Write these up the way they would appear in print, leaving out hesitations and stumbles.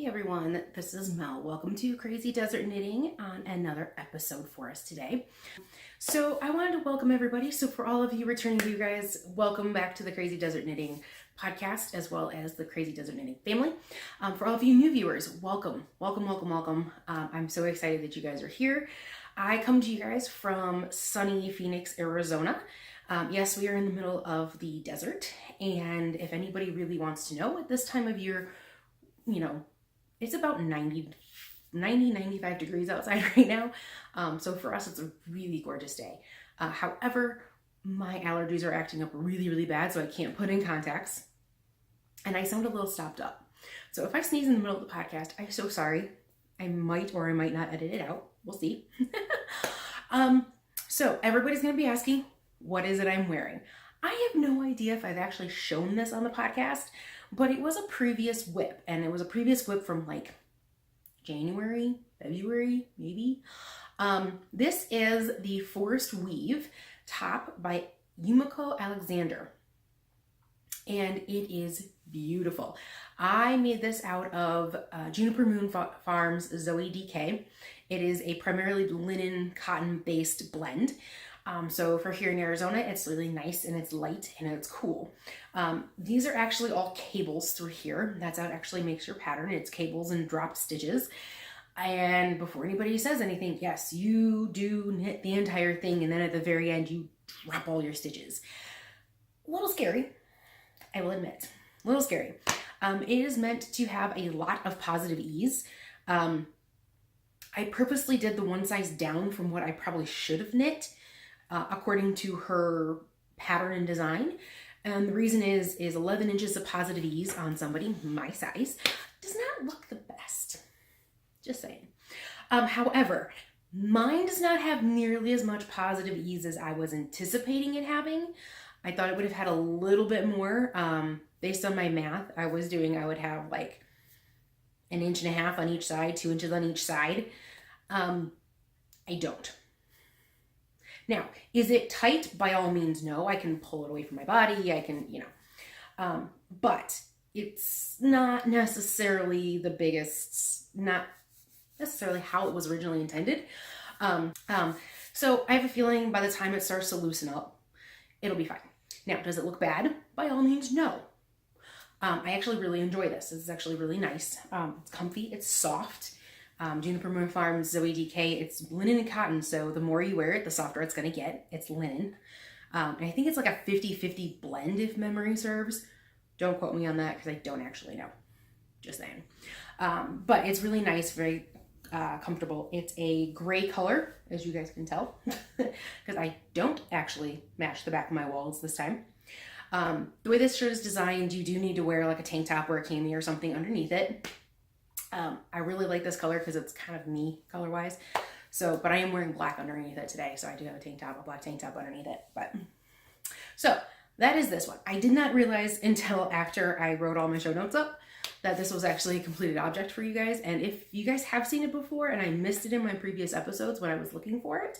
Hey everyone, this is Mel. Welcome to Crazy Desert Knitting on another episode for us today. So I wanted to welcome everybody. So for all of you returning to you guys, welcome back to the Crazy Desert Knitting podcast, as well as the Crazy Desert Knitting family. For all of you new viewers, welcome. I'm so excited that you guys are here. I come to you guys from sunny Phoenix, Arizona. Yes, we are in the middle of the desert, and if anybody really wants to know, at this time of year, you know, it's about 95 degrees outside right now. So for us, it's a really gorgeous day. However, my allergies are acting up really bad, so I can't put in contacts. And I sound a little stopped up. So if I sneeze in the middle of the podcast, I'm so sorry. I might or I might not edit it out. We'll see. So everybody's going to be asking, what is it I'm wearing? I have no idea if I've actually shown this on the podcast, but it was a previous whip, and it was a previous whip from like January, February, maybe. This is the Forest Weave top by Yumiko Alexander, and it is beautiful. I made this out of Juniper Moon Farms Zoe DK. It is a primarily linen cotton based blend. So for here in Arizona, it's really nice and it's light and it's cool. These are actually all cables through here. That's how it actually makes your pattern. It's cables and drop stitches. And before anybody says anything, yes, you do knit the entire thing, and then at the very end, you drop all your stitches. A little scary, I will admit. A little scary. It is meant to have a lot of positive ease. I purposely did the one size down from what I probably should have knit, according to her pattern and design. And the reason is 11 inches of positive ease on somebody my size does not look the best. Just saying. However, mine does not have nearly as much positive ease as I was anticipating it having. I thought it would have had a little bit more. Based on my math I was doing, I would have like 1.5 inches on each side, 2 inches on each side. I don't. Now, is it tight? By all means, no. I can pull it away from my body. I can, but it's not necessarily the biggest, not necessarily how it was originally intended. So I have a feeling by the time it starts to loosen up, it'll be fine. Now, does it look bad? By all means, no. I actually really enjoy this. This is actually really nice. It's comfy. It's soft. Juniper Moon Farms Zoe DK, it's linen and cotton, so the more you wear it, the softer it's going to get. It's linen. And I think it's like a 50-50 blend, if memory serves. Don't quote me on that, because I don't actually know. Just saying. But it's really nice, very comfortable. It's a gray color, as you guys can tell, because I don't actually match the back of my walls this time. The way this shirt is designed, you do need to wear like a tank top or a cami or something underneath it. I really like this color because it's kind of me color-wise. So, but I am wearing black underneath it today. So I do have a black tank top underneath it. But so that is this one. I did not realize until after I wrote all my show notes up that this was actually a completed object for you guys. And if you guys have seen it before and I missed it in my previous episodes when I was looking for it,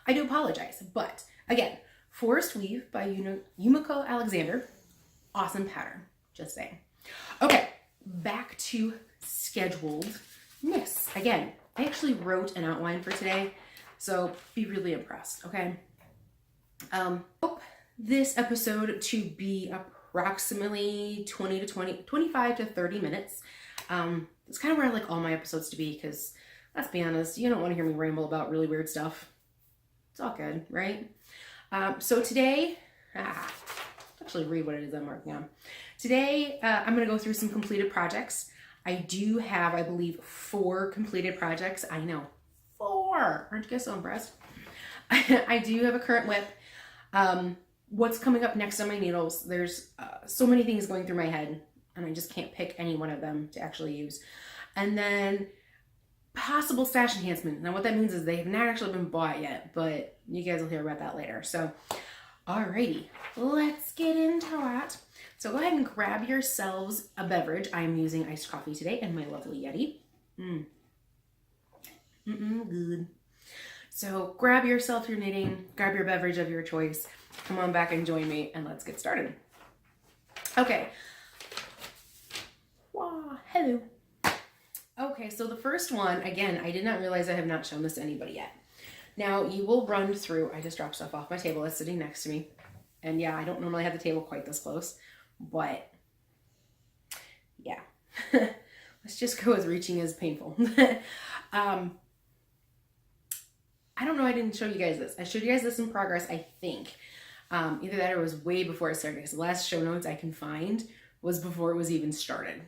I do apologize. But again, Forest Weave by Yumiko Alexander. Awesome pattern. Just saying. Okay, back to scheduledness. Again, I actually wrote an outline for today, so be really impressed, okay? Hope this episode to be approximately 25 to 30 minutes. It's kind of where I like all my episodes to be, because let's be honest, you don't want to hear me ramble about really weird stuff. It's all good, right? So today, actually read what it is I'm working on. Today, I'm going to go through some completed projects. I do have, I believe, 4 completed projects. I know, 4. Aren't you guys so impressed? I do have a current whip. What's coming up next on my needles? There's so many things going through my head, and I just can't pick any one of them to actually use. And then possible stash enhancement. Now, what that means is they have not actually been bought yet, but you guys will hear about that later. So, alrighty, let's get into it. So go ahead and grab yourselves a beverage. I'm using iced coffee today and my lovely Yeti. Good. So grab yourself your knitting, grab your beverage of your choice. Come on back and join me, and let's get started. Okay. Wow, hello. Okay, so the first one, again, I did not realize I have not shown this to anybody yet. Now, you will run through, I just dropped stuff off my table that's sitting next to me. And yeah, I don't normally have the table quite this close, but yeah. Let's just go with reaching is painful. I don't know, I didn't show you guys this. I showed you guys this in progress, I think. Either that or it was way before it started, because the last show notes I can find was before it was even started.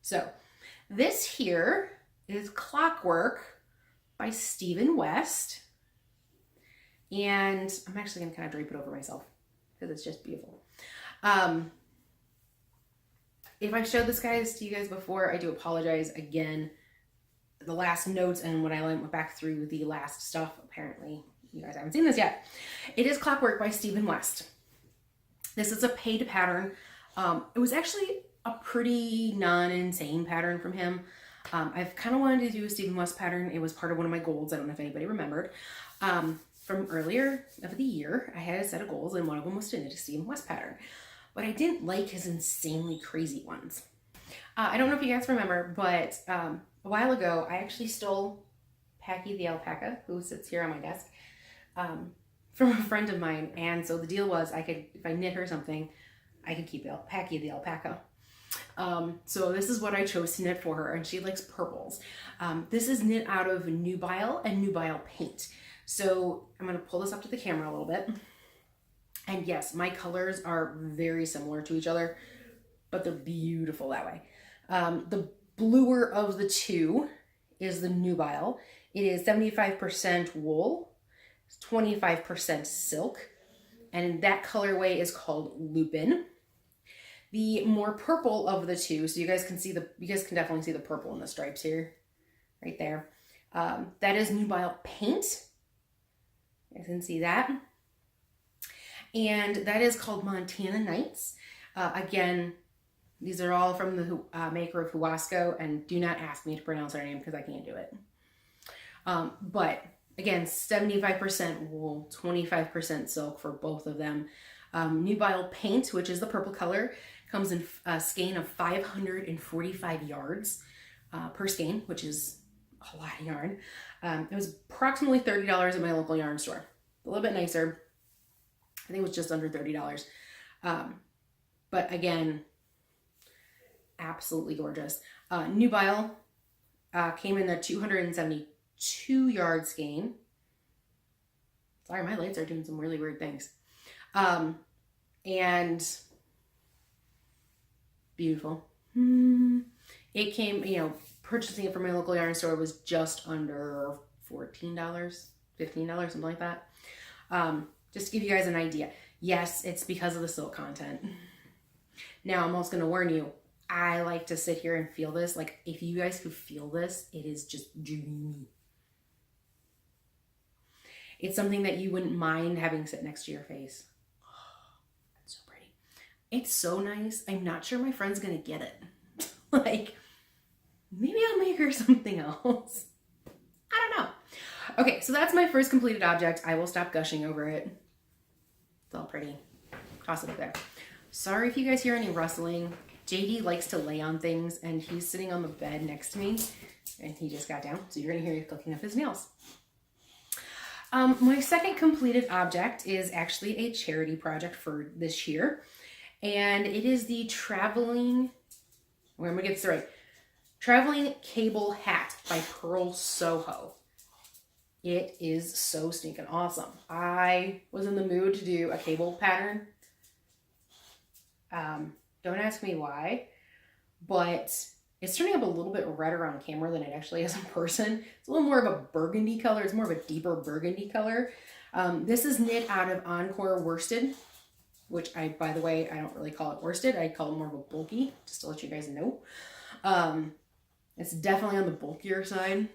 So, this here is Clockwork by Stephen West. And I'm actually going to kind of drape it over myself because it's just beautiful. If I showed this guys to you guys before, I do apologize again. The last notes and when I went back through the last stuff, apparently you guys haven't seen this yet. It is Clockwork by Stephen West. This is a paid pattern. It was actually a pretty non-insane pattern from him. I've kind of wanted to do a Stephen West pattern. It was part of one of my goals. I don't know if anybody remembered. From earlier of the year, I had a set of goals and one of them was to knit a Stephen West pattern. But I didn't like his insanely crazy ones. I don't know if you guys remember, but a while ago, I actually stole Packy the alpaca, who sits here on my desk, from a friend of mine. And so the deal was if I knit her something, I could keep Packy the alpaca. So this is what I chose to knit for her, and she likes purples. This is knit out of Nubile and Nubile paint. So I'm going to pull this up to the camera a little bit. And yes, my colors are very similar to each other, but they're beautiful that way. The bluer of the two is the Nubile. It is 75% wool, 25% silk, and that colorway is called Lupine. The more purple of the two, so you guys can definitely see the purple in the stripes here, right there. That is Nubile paint. You guys can see that. And that is called Montana Nights. Again, these are all from the maker of Huasco, and do not ask me to pronounce her name because I can't do it. But again, 75% wool, 25% silk for both of them. Nubile paint, which is the purple color, comes in a skein of 545 yards per skein, which is a lot of yarn. It was approximately $30 at my local yarn store. A little bit nicer. I think it was just under $30. But again, absolutely gorgeous. Nubile came in a 272 yard skein. Sorry, my lights are doing some really weird things. And beautiful. It came, purchasing it from my local yarn store was just under $14, $15, something like that. Just to give you guys an idea. Yes, it's because of the silk content. Now, I'm also going to warn you, I like to sit here and feel this. Like, if you guys could feel this, it is just dreamy. It's something that you wouldn't mind having sit next to your face. Oh, that's so pretty. It's so nice. I'm not sure my friend's going to get it. Like, maybe I'll make her something else. I don't know. Okay, so that's my first completed object. I will stop gushing over it. It's all pretty. Toss it up there. Sorry if you guys hear any rustling. JD likes to lay on things, and he's sitting on the bed next to me, and he just got down, so you're going to hear him clicking up his nails. My second completed object is actually a charity project for this year, and it is the Traveling Cable Hat by Purl Soho. It is so stinking awesome. I was in the mood to do a cable pattern. Don't ask me why, but it's turning up a little bit redder on camera than it actually is in person. It's a little more of a burgundy color. It's more of a deeper burgundy color. This is knit out of Encore worsted, which by the way, I don't really call it worsted. I call it more of a bulky, just to let you guys know. It's definitely on the bulkier side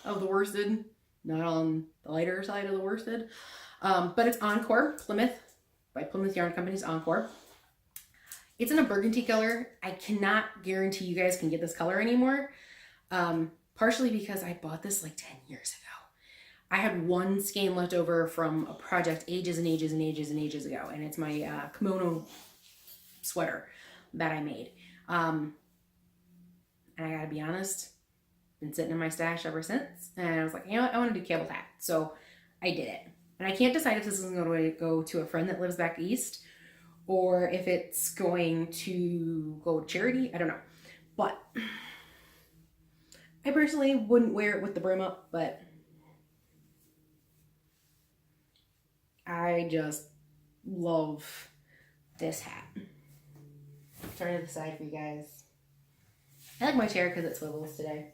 of the worsted, not on the lighter side of the worsted. But it's Encore, Plymouth, by Plymouth Yarn Company's Encore. It's in a burgundy color. I cannot guarantee you guys can get this color anymore. Partially because I bought this like 10 years ago. I had one skein left over from a project ages and ages and ages and ages ago. And it's my kimono sweater that I made. And I gotta be honest, been sitting in my stash ever since. And I was like, you know what? I want to do Campbell hat. So I did it. And I can't decide if this is going to go to a friend that lives back east or if it's going to go to charity. I don't know. But I personally wouldn't wear it with the brim up, but I just love this hat. Turn to the side for you guys. I like my chair because it swivels today.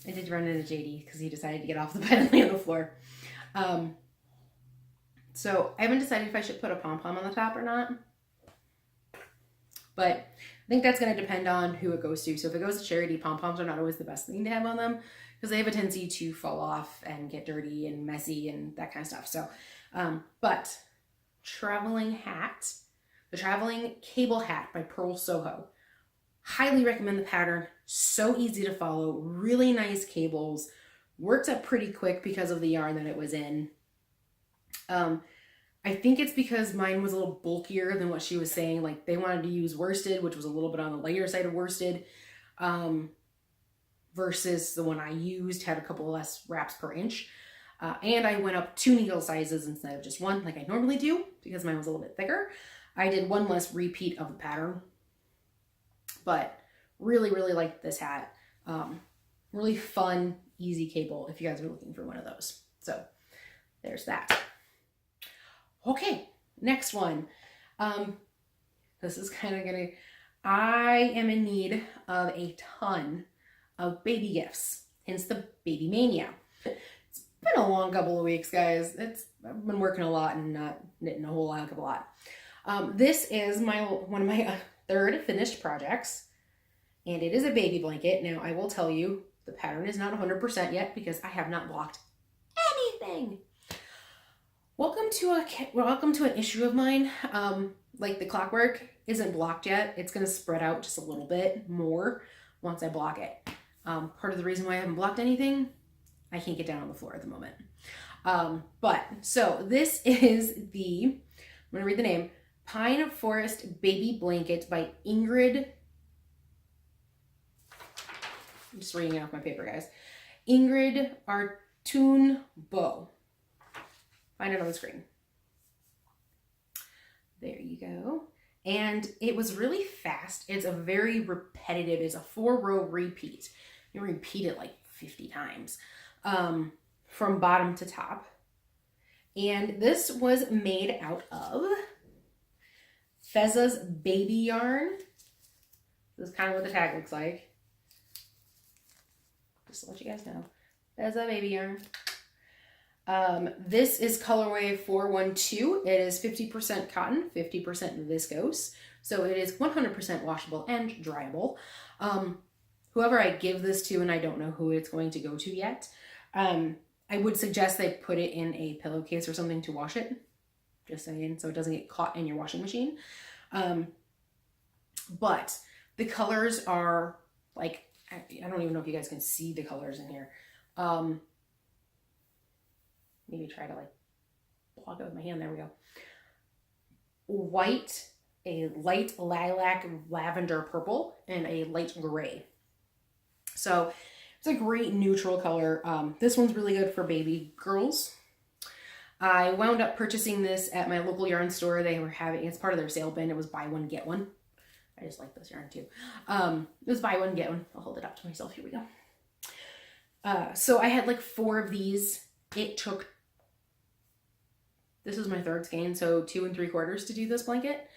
I did run into JD because he decided to get off the bed and lay on the floor. So I haven't decided if I should put a pom-pom on the top or not. But I think that's going to depend on who it goes to. So if it goes to charity, pom-poms are not always the best thing to have on them because they have a tendency to fall off and get dirty and messy and that kind of stuff. So, but traveling hat, the traveling cable hat by Purl Soho. Highly recommend the pattern. So easy to follow. Really nice cables. Worked up pretty quick because of the yarn that it was in. I think it's because mine was a little bulkier than what she was saying. Like they wanted to use worsted, which was a little bit on the lighter side of worsted, versus the one I used had a couple less wraps per inch. And I went up 2 needle sizes instead of just 1 like I normally do because mine was a little bit thicker. I did 1 less repeat of the pattern, but really, really liked this hat. Really fun, easy cable if you guys are looking for one of those. So there's that. Okay, next one. This is kind of gonna, I am in need of a ton of baby gifts, hence the baby mania. It's been a long couple of weeks, guys. I've been working a lot and not knitting a whole heck of a lot. This is one of my third finished projects, and it is a baby blanket. Now, I will tell you, the pattern is not 100% yet because I have not blocked anything. Welcome to an issue of mine. Like the Clockwork isn't blocked yet. It's going to spread out just a little bit more once I block it. Part of the reason why I haven't blocked anything, I can't get down on the floor at the moment. So this is I'm going to read the name, Pine Forest Baby Blanket by Ingrid. I'm just reading it off my paper, guys. Ingrid Artunbo. Find it on the screen. There you go. And it was really fast. It's a very repetitive, it's a 4-row repeat. You repeat it like 50 times from bottom to top. And this was made out of Fiza Baby Yarn. This is kind of what the tag looks like. Just to let you guys know. Fiza Baby Yarn. This is colorway 412. It is 50% cotton, 50% viscose. So it is 100% washable and dryable. Whoever I give this to, and I don't know who it's going to go to yet, I would suggest they put it in a pillowcase or something to wash it. Just saying, so it doesn't get caught in your washing machine. But the colors are like, I don't even know if you guys can see the colors in here. Maybe try to like block it with my hand. There we go. White, a light lilac, lavender purple, and a light gray. So it's a great neutral color. This one's really good for baby girls. I wound up purchasing this at my local yarn store. They were having, it's part of their sale bin. It was buy one, get one. I just like this yarn too. It was buy one, get one. I'll hold it up to myself. Here we go. So I had like 4 of these. It took, this is my 3rd skein, so 2 3/4 to do this blanket.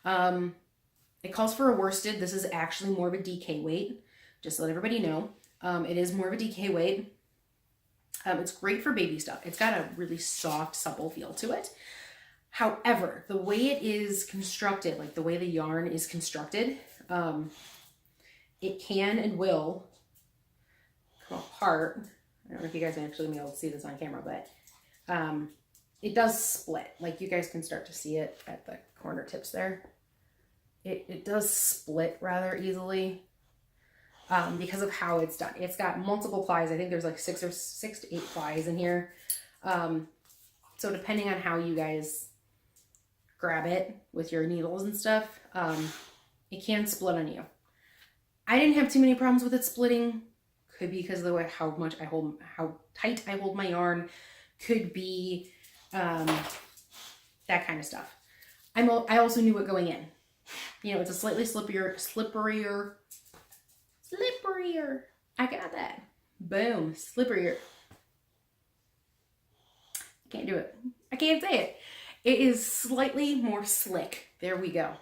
It calls for a worsted. This is actually more of a DK weight, just to let everybody know. It is more of a DK weight. It's great for baby stuff. It's got a really soft, supple feel to it. However, the way it is constructed, like the way the yarn is constructed, it can and will come apart. I don't know if you guys can actually be able to see this on camera, but it does split. Like you guys can start to see it at the corner tips there. It does split rather easily because of how it's done. It's got multiple plies. I think there's like 6 to 8 plies in here. So depending on how you guys grab it with your needles and stuff, it can split on you. I didn't have too many problems with it splitting. Could be because of the way how tight I hold my yarn. Could be that kind of stuff. I also knew it going in. You know, it's a slightly slipperier. I got that. Boom, slipperier. I can't do it. I can't say it. It is slightly more slick. There we go.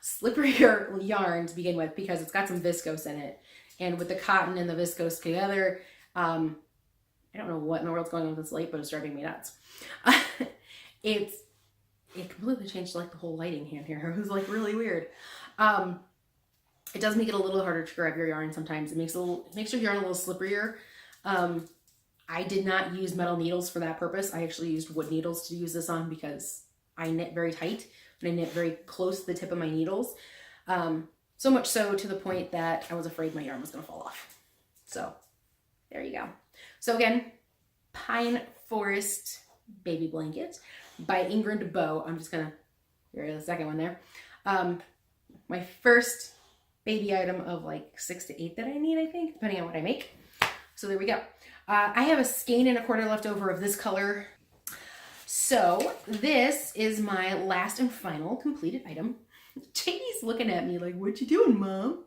Slipperier yarn to begin with because it's got some viscose in it. And with the cotton and the viscose together, I don't know what in the world's going on with this light, but it's driving me nuts. It completely changed like the whole lighting hand here. It was like really weird. It does make it a little harder to grab your yarn sometimes. It makes your yarn a little slipperier. I did not use metal needles for that purpose. I actually used wood needles to use this on because I knit very tight and I knit very close to the tip of my needles. So much so to the point that I was afraid my yarn was going to fall off. So there you go. So again, Pine Forest Baby Blanket by Ingrid Bow. I'm just going to, here's the second one there. My first baby item of like 6 to 8 that I need, I think, depending on what I make. So there we go. I have a skein and a quarter left over of this color. So this is my last and final completed item. Jamie's looking at me like, what you doing, Mom?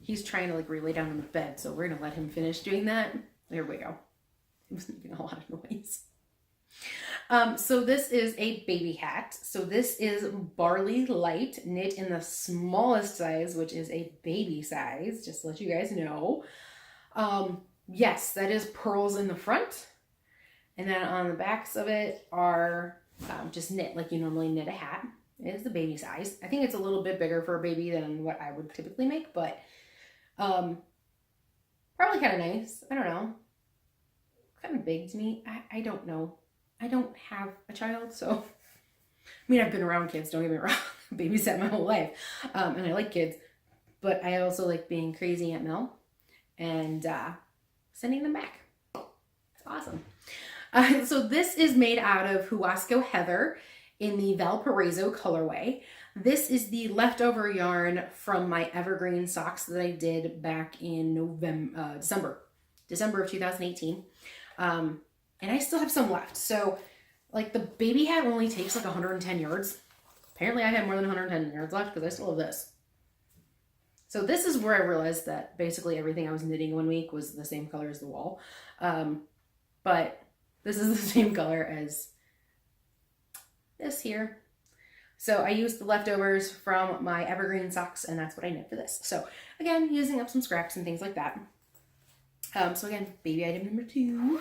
He's trying to like relay down on the bed, so we're gonna let him finish doing that. There we go. He was making a lot of noise. So this is a baby hat. So this is Barley Light, knit in the smallest size, which is a baby size, just to let you guys know. Yes, that is pearls in the front. And then on the backs of it are just knit like you normally knit a hat. It is the baby size. I think it's a little bit bigger for a baby than what I would typically make, but probably kind of nice. I don't know. Kind of big to me. I don't know. I don't have a child, so I mean, I've been around kids, don't get me wrong. Babysat my whole life. And I like kids, but I also like being crazy Aunt Mel and sending them back. It's awesome. So this is made out of Huasco Heather in the Valparaiso colorway. This is the leftover yarn from my evergreen socks that I did back in December of 2018. And I still have some left. So like the baby hat only takes like 110 yards. Apparently I have more than 110 yards left because I still have this. So this is where I realized that basically everything I was knitting one week was the same color as the wall. But this is the same color as this here. So I used the leftovers from my evergreen socks and that's what I knit for this. So again, using up some scraps and things like that. So again, baby item number 2.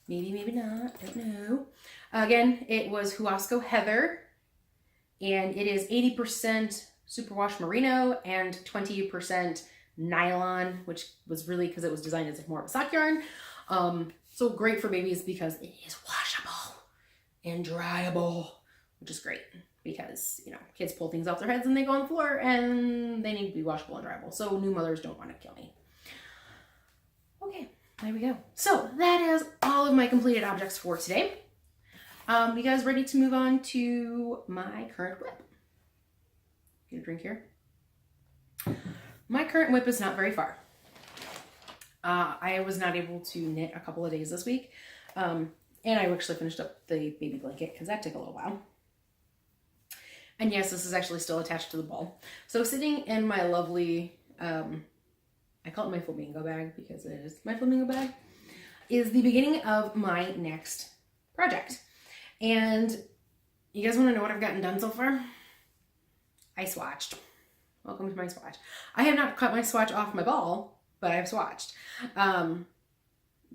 Maybe, maybe not, don't know. Again, it was Huasco Heather and it is 80% superwash merino and 20% nylon, which was really because it was designed as more of a sock yarn. So great for babies because it is washable and dryable, which is great because, you know, kids pull things off their heads and they go on the floor and they need to be washable and dryable. So new mothers don't want to kill me. Okay, there we go. So that is all of my completed objects for today. You guys ready to move on to my current whip? Get a drink here. My current whip is not very far. I was not able to knit a couple of days this week. And I actually finished up the baby blanket because that took a little while. And yes, this is actually still attached to the ball. So sitting in my lovely, I call it my flamingo bag because it is my flamingo bag, is the beginning of my next project. And you guys want to know what I've gotten done so far? I swatched. Welcome to my swatch. I have not cut my swatch off my ball, but I've swatched.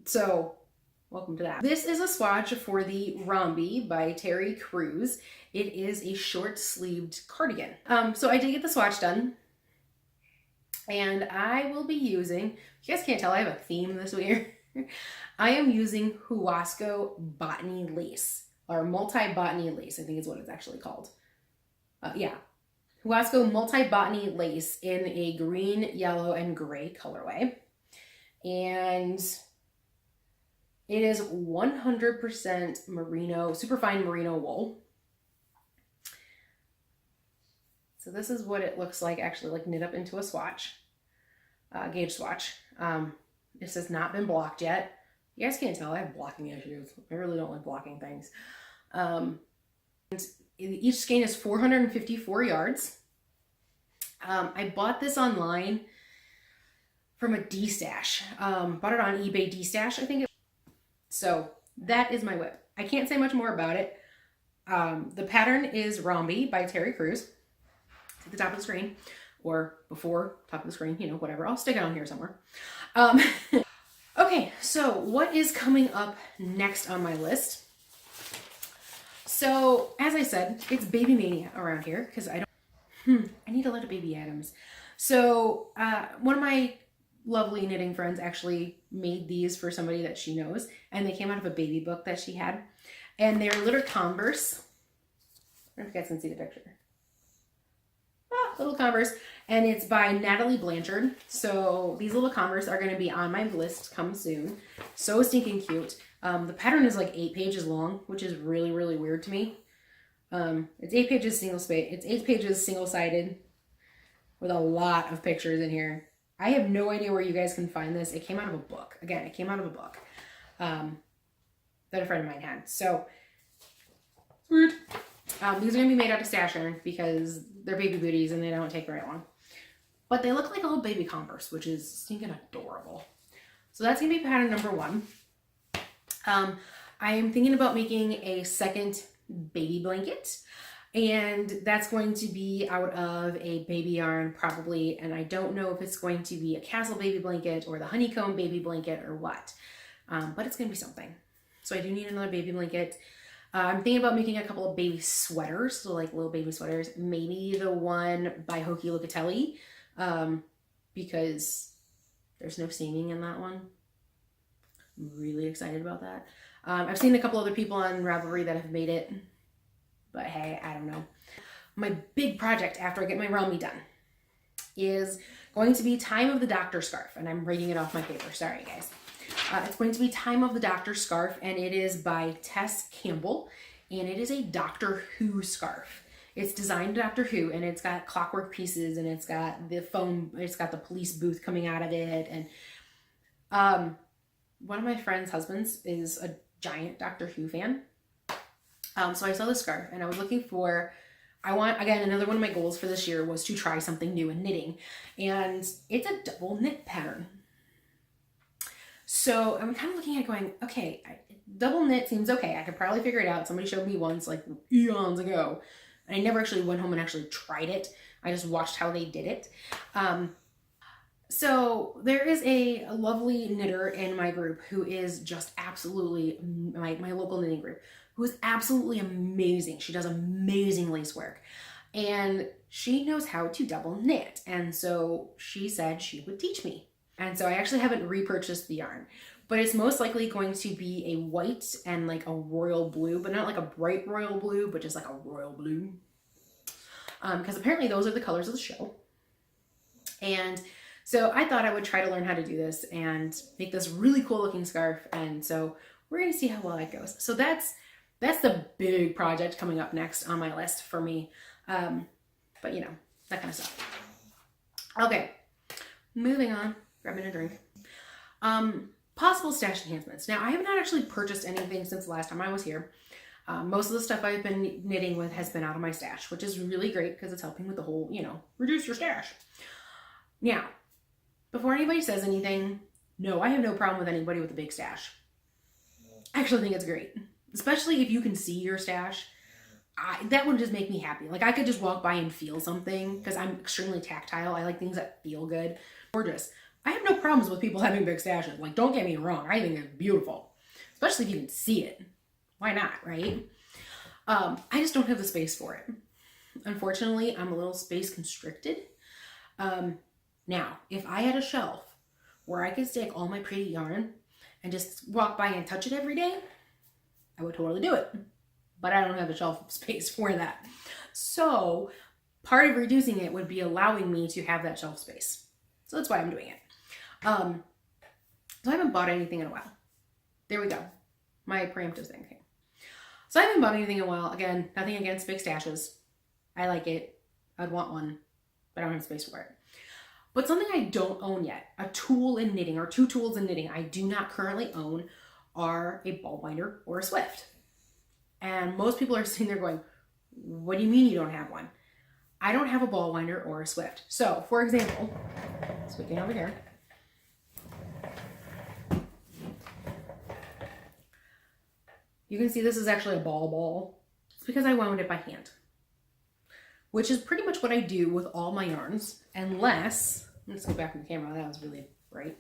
So welcome to that. This is a swatch for the Rhombi by Terri Kruse. It is a short sleeved cardigan. So I did get the swatch done and I will be using, you guys can't tell I have a theme this week. I am using Huasco Botany lace or multi-botany lace, I think is what it's actually called. Yeah. Huasco multi-botany lace in a green, yellow, and gray colorway. And it is 100% merino, superfine merino wool. So this is what it looks like actually like knit up into a swatch, gauge swatch. This has not been blocked yet. You guys can't tell, I have blocking issues. I really don't like blocking things. And each skein is 454 yards. I bought this online from a D-stash. Bought it on eBay D-stash, I think. So that is my whip. I can't say much more about it. The pattern is Rhombi by Terri Kruse. It's at the top of the screen, or before top of the screen, you know, whatever. I'll stick it on here somewhere. Okay, so what is coming up next on my list? So, as I said, it's baby mania around here because I need a lot of baby Adams. So, one of my lovely knitting friends actually made these for somebody that she knows, and they came out of a baby book that she had, and they're little Converse. I don't know if you guys can see the picture. Little Converse, and it's by Nathalie Blanchard. So these little Converse are going to be on my list come soon. So stinking cute. The pattern is like 8 pages long, which is really, really weird to me. It's 8 pages it's 8 pages single-sided with a lot of pictures in here. I have no idea where you guys can find this. It came out of a book. Again, it came out of a book that a friend of mine had. So it's weird. These are going to be made out of stash iron because they're baby booties and they don't take very long. But they look like a little baby Converse, which is stinking adorable. So that's going to be pattern number 1. I am thinking about making a second baby blanket. And that's going to be out of a baby yarn probably. And I don't know if it's going to be a castle baby blanket or the honeycomb baby blanket or what. But it's going to be something. So I do need another baby blanket. I'm thinking about making a couple of baby sweaters, so like little baby sweaters. Maybe the one by Hokey Locatelli, because there's no seaming in that one. I'm really excited about that. I've seen a couple other people on Ravelry that have made it, but hey, I don't know. My big project after I get my Rhombi done is going to be Time of the Doctor scarf, and I'm reading it off my paper. Sorry, guys. It's going to be Time of the Doctor scarf, and it is by Tess Campbell, and it is a Doctor Who scarf. It's designed Doctor Who, and it's got clockwork pieces, and it's got the foam, it's got the police booth coming out of it, and one of my friend's husbands is a giant Doctor Who fan. So I saw this scarf, and I was looking for, again, another one of my goals for this year was to try something new in knitting, and it's a double knit pattern. So I'm kind of looking at it going, okay, double knit seems okay. I could probably figure it out. Somebody showed me once, like eons ago. And I never actually went home and actually tried it. I just watched how they did it. So there is a lovely knitter in my group who is just absolutely, my local knitting group, who is absolutely amazing. She does amazing lace work. And she knows how to double knit. And so she said she would teach me. And so I actually haven't repurchased the yarn, but it's most likely going to be a white and like a royal blue, but not like a bright royal blue, but just like a royal blue. Because apparently those are the colors of the show. And so I thought I would try to learn how to do this and make this really cool looking scarf. And so we're going to see how well that goes. So that's the big project coming up next on my list for me. But you know, that kind of stuff. Okay, moving on. Grabbing a drink. Possible stash enhancements. Now, I have not actually purchased anything since the last time I was here. Most of the stuff I've been knitting with has been out of my stash, which is really great because it's helping with the whole, you know, reduce your stash. Now, before anybody says anything, no, I have no problem with anybody with a big stash. I actually think it's great, especially if you can see your stash. That would just make me happy. Like I could just walk by and feel something because I'm extremely tactile. I like things that feel good. Gorgeous. I have no problems with people having big stashes. Like, don't get me wrong. I think it's beautiful, especially if you can see it. Why not, right? I just don't have the space for it. Unfortunately, I'm a little space constricted. Now, if I had a shelf where I could stick all my pretty yarn and just walk by and touch it every day, I would totally do it. But I don't have a shelf space for that. So part of reducing it would be allowing me to have that shelf space. So that's why I'm doing it. So I haven't bought anything in a while. There we go. My preemptive thing came. So I haven't bought anything in a while. Again, nothing against big stashes. I like it. I'd want one, but I don't have space for it. But something I don't own yet, a tool in knitting, or 2 tools in knitting I do not currently own, are a ball winder or a Swift. And most people are sitting there going, what do you mean you don't have one? I don't have a ball winder or a Swift. So, for example, switching over here. You can see this is actually a ball. It's because I wound it by hand, which is pretty much what I do with all my yarns, unless, let's go back in the camera, that was really bright.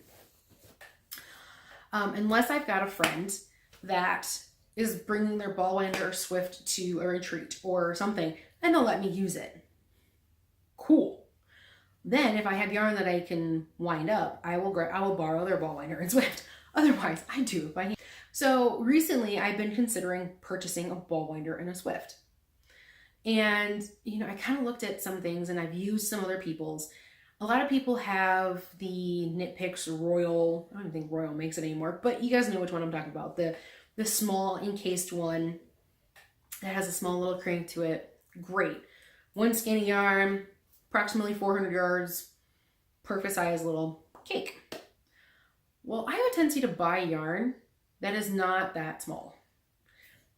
Unless I've got a friend that is bringing their ball winder or Swift to a retreat or something, and they'll let me use it. Cool. Then if I have yarn that I can wind up, I will borrow their ball winder and Swift. Otherwise, I do it by hand. So recently I've been considering purchasing a ball winder and a Swift. And, you know, I kind of looked at some things and I've used some other people's. A lot of people have the Knit Picks Royal, I don't think Royal makes it anymore, but you guys know which one I'm talking about. The small encased one that has a small little crank to it. Great. One skein of yarn, approximately 400 yards, perfect size little cake. Well, I have a tendency to buy yarn that is not that small.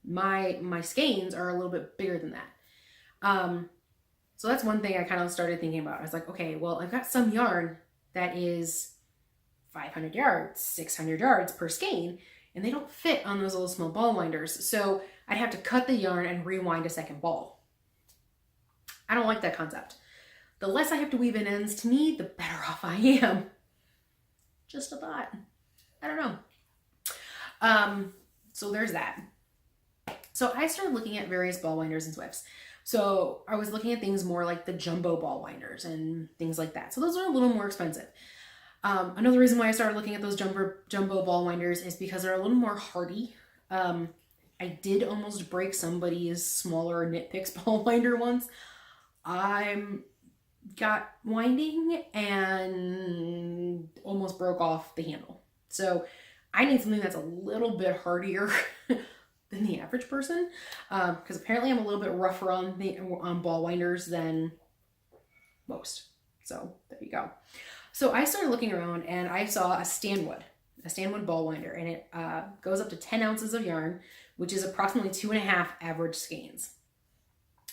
My skeins are a little bit bigger than that. So that's one thing I kind of started thinking about. I was like, okay, well, I've got some yarn that is 500 yards, 600 yards per skein, and they don't fit on those little small ball winders. So I'd have to cut the yarn and rewind a second ball. I don't like that concept. The less I have to weave in ends, to me, the better off I am. Just a thought. I don't know. So there's that. So I started looking at various ball winders and Swifts. So I was looking at things more like the jumbo ball winders and things like that. So those are a little more expensive. Another reason why I started looking at those jumbo ball winders is because they're a little more hardy. I did almost break somebody's smaller Knit Picks ball winder once. I got winding and almost broke off the handle. So I need something that's a little bit hardier than the average person, because apparently I'm a little bit rougher on ball winders than most. So there you go. So I started looking around and I saw a Stanwood ball winder, and it goes up to 10 ounces of yarn, which is approximately 2.5 average skeins.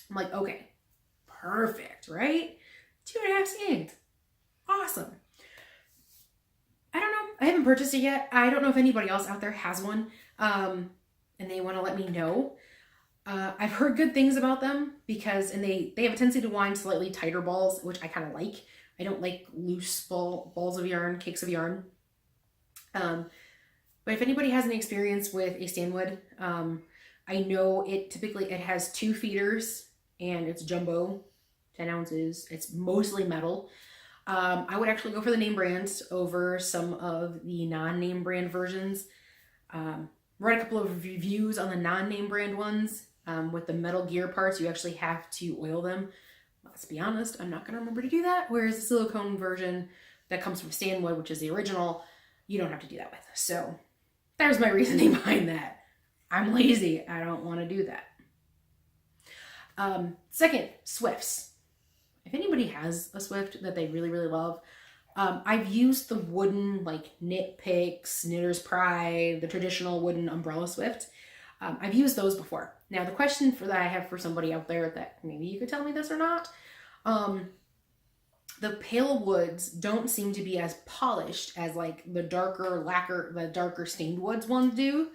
I'm like, okay, perfect, right? 2.5 skeins. Awesome. I don't know. I haven't purchased it yet. I don't know if anybody else out there has one. And they want to let me know. I've heard good things about them because, and they have a tendency to wind slightly tighter balls, which I kind of like. I don't like loose balls of yarn, cakes of yarn. But if anybody has any experience with a Stanwood, I know it has 2 feeders and it's jumbo, 10 ounces. It's mostly metal. I would actually go for the name brands over some of the non-name brand versions. Read a couple of reviews on the non-name brand ones. With the metal gear parts, you actually have to oil them. Let's be honest, I'm not going to remember to do that. Whereas the silicone version that comes from Stanwood, which is the original, you don't have to do that with. So there's my reasoning behind that. I'm lazy. I don't want to do that. Second, Swifts. If anybody has a Swift that they really, really love, I've used the wooden, like Knit Picks, Knitter's Pride, the traditional wooden umbrella Swift. I've used those before. Now, the question that I have for somebody out there that maybe you could tell me this or not, the pale woods don't seem to be as polished as like the darker stained woods ones do.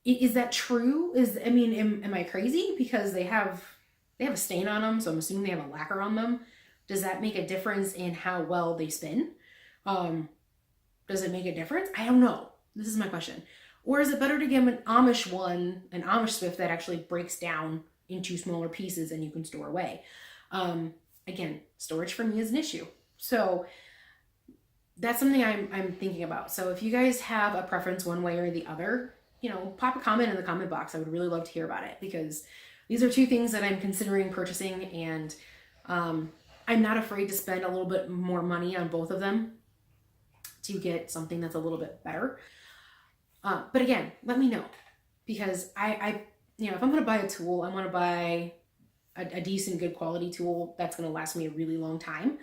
Is that true? Am I crazy? Because they have a stain on them, so I'm assuming they have a lacquer on them. Does that make a difference in how well they spin? Does it make a difference? I don't know. This is my question. Or is it better to get an Amish Swift that actually breaks down into smaller pieces and you can store away? Again, storage for me is an issue. So that's something I'm thinking about. So if you guys have a preference one way or the other, pop a comment in the comment box. I would really love to hear about it, because these are 2 things that I'm considering purchasing, and I'm not afraid to spend a little bit more money on both of them to get something that's a little bit better. But again, let me know, because I if I'm going to buy a tool, I want to buy a decent, good quality tool that's going to last me a really long time.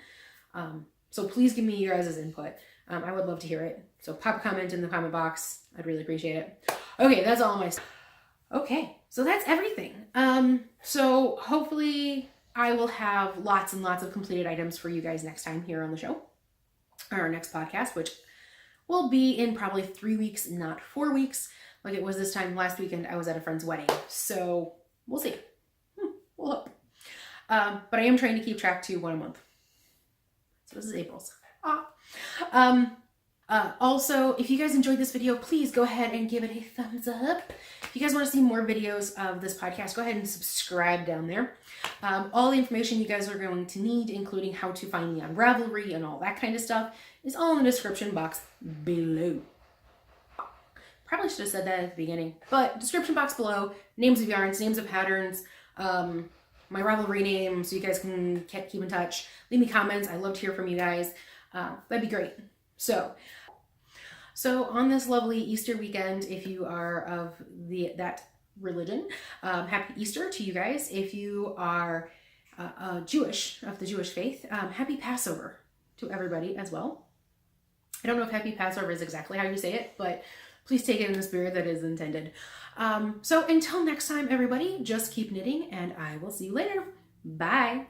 So please give me your guys' input. I would love to hear it. So pop a comment in the comment box. I'd really appreciate it. Okay, that's all my stuff. Okay, so that's everything. So hopefully I will have lots and lots of completed items for you guys next time here on the show, or our next podcast, which will be in probably 3 weeks, not 4 weeks, like it was this time last weekend. I was at a friend's wedding, so we'll see. We'll hope. But I am trying to keep track to 1 a month. So this is April's. Also, if you guys enjoyed this video, please go ahead and give it a thumbs up. If you guys want to see more videos of this podcast, go ahead and subscribe down there. All the information you guys are going to need, including how to find me on Ravelry and all that kind of stuff, is all in the description box below. Probably should have said that at the beginning, but description box below, names of yarns, names of patterns, my Ravelry name, so you guys can keep in touch. Leave me comments. I love to hear from you guys. That'd be great. So on this lovely Easter weekend, if you are of that religion, happy Easter to you guys. If you are Jewish, of the Jewish faith, happy Passover to everybody as well. I don't know if happy Passover is exactly how you say it, but please take it in the spirit that is intended. So until next time, everybody, just keep knitting, and I will see you later. Bye.